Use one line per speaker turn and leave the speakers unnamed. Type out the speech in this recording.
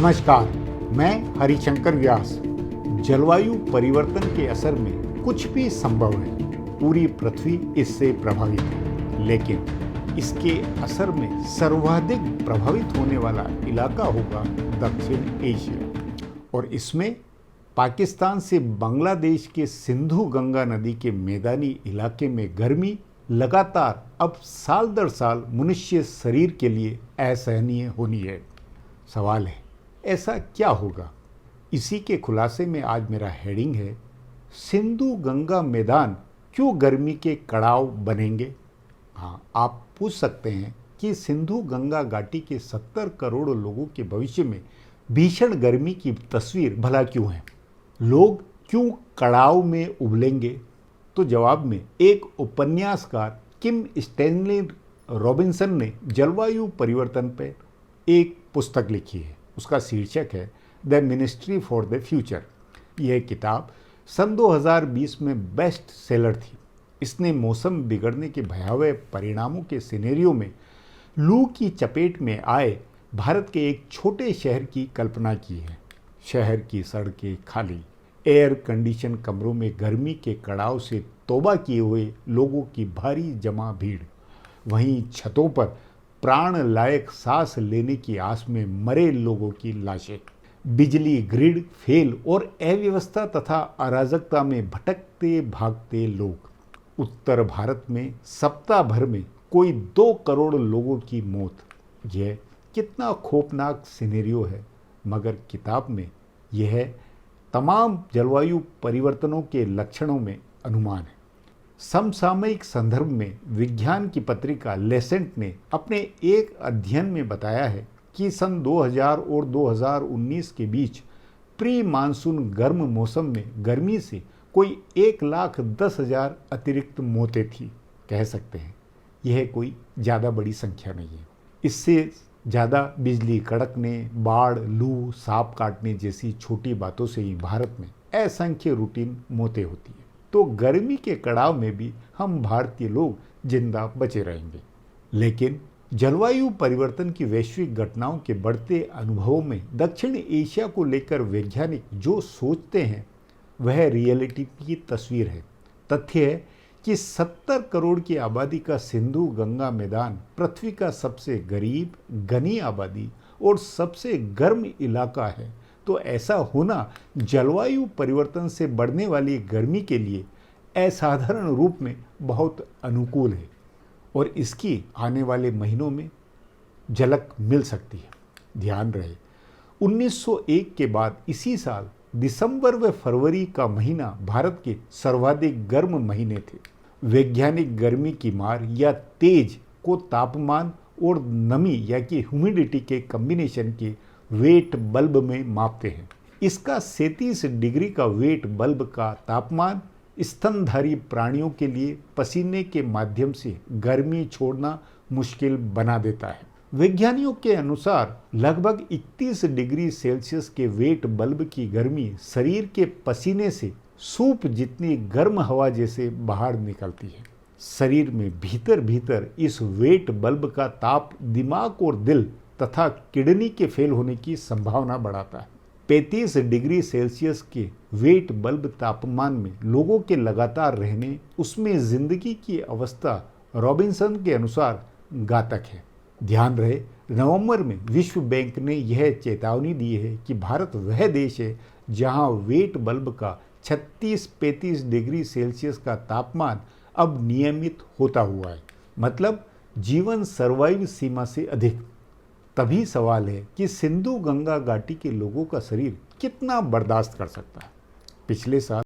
नमस्कार, मैं हरिशंकर व्यास। जलवायु परिवर्तन के असर में कुछ भी संभव है। पूरी पृथ्वी इससे प्रभावित है, लेकिन इसके असर में सर्वाधिक प्रभावित होने वाला इलाका होगा दक्षिण एशिया। और इसमें पाकिस्तान से बांग्लादेश के सिंधु गंगा नदी के मैदानी इलाके में गर्मी लगातार अब साल दर साल मनुष्य शरीर के लिए असहनीय होनी है। सवाल है, ऐसा क्या होगा? इसी के खुलासे में आज मेरा हेडिंग है, सिंधु गंगा मैदान क्यों गर्मी के कड़ाव बनेंगे। हाँ, आप पूछ सकते हैं कि सिंधु गंगा घाटी के 70 करोड़ लोगों के भविष्य में भीषण गर्मी की तस्वीर भला क्यों है? लोग क्यों कड़ाव में उबलेंगे? तो जवाब में एक उपन्यासकार किम स्टैनली रॉबिन्सन ने जलवायु परिवर्तन पर एक पुस्तक लिखी है। उसका शीर्षक है the ministry for the future. यह किताब सन 2020 में बेस्ट सेलर थी। इसने मौसम बिगड़ने के भयावह परिणामों के सिनेरियो में लू की चपेट में आए भारत के एक छोटे शहर की कल्पना की है। शहर की सड़कें खाली, एयर कंडीशन कमरों में गर्मी के कड़ाव से तौबा किए हुए लोगों की भारी जमा भीड़, वहीं छतों पर प्राण लायक सांस लेने की आस में मरे लोगों की लाशें, बिजली ग्रिड फेल और अव्यवस्था तथा अराजकता में भटकते भागते लोग। उत्तर भारत में सप्ताह भर में कोई 2 करोड़ लोगों की मौत। यह कितना खौफनाक सिनेरियो है, मगर किताब में यह तमाम जलवायु परिवर्तनों के लक्षणों में अनुमान है। समसामयिक संदर्भ में विज्ञान की पत्रिका लेसेंट ने अपने एक अध्ययन में बताया है कि सन 2000 और 2019 के बीच प्री मानसून गर्म मौसम में गर्मी से कोई 1,10,000 अतिरिक्त मौतें थी। कह सकते हैं यह कोई ज़्यादा बड़ी संख्या नहीं है। इससे ज़्यादा बिजली कड़कने, बाढ़, लू, सांप काटने जैसी छोटी बातों से ही भारत में असंख्य रूटीन मौतें होती है। तो गर्मी के कड़ाव में भी हम भारतीय लोग जिंदा बचे रहेंगे। लेकिन जलवायु परिवर्तन की वैश्विक घटनाओं के बढ़ते अनुभवों में दक्षिण एशिया को लेकर वैज्ञानिक जो सोचते हैं वह रियलिटी की तस्वीर है। तथ्य है कि 70 करोड़ की आबादी का सिंधु गंगा मैदान पृथ्वी का सबसे गरीब, घनी आबादी और सबसे गर्म इलाका है। तो ऐसा होना जलवायु परिवर्तन से बढ़ने वाली गर्मी के लिए असाधारण रूप में बहुत अनुकूल है और इसकी आने वाले महीनों में झलक मिल सकती है। ध्यान रहे, 1901 के बाद इसी साल दिसंबर व फरवरी का महीना भारत के सर्वाधिक गर्म महीने थे। वैज्ञानिक गर्मी की मार या तेज को तापमान और नमी या कि ह्यूमिडिटी के कॉम्बिनेशन के वेट बल्ब में मापते हैं। इसका 37 डिग्री का वेट बल्ब का तापमान स्तनधारी प्राणियों के लिए पसीने के माध्यम से गर्मी छोड़ना मुश्किल बना देता है। वैज्ञानिकों के अनुसार लगभग 31 डिग्री सेल्सियस के वेट बल्ब की गर्मी शरीर के पसीने से सूप जितनी गर्म हवा जैसे बाहर निकलती है। शरीर में भीतर भीतर इस वेट बल्ब का ताप दिमाग और दिल तथा किडनी के फेल होने की संभावना बढ़ाता है। 35 डिग्री सेल्सियस के वेट बल्ब तापमान में लोगों के लगातार रहने, उसमें जिंदगी की अवस्था रॉबिन्सन के अनुसार घातक है। ध्यान रहे, नवंबर में विश्व बैंक ने यह चेतावनी दी है कि भारत वह देश है जहां वेट बल्ब का 36-35 डिग्री सेल्सियस का तापमान अब नियमित होता हुआ है, मतलब जीवन सर्वाइव सीमा से अधिक। तभी सवाल है कि सिंधु गंगा घाटी के लोगों का शरीर कितना बर्दाश्त कर सकता है। पिछले साल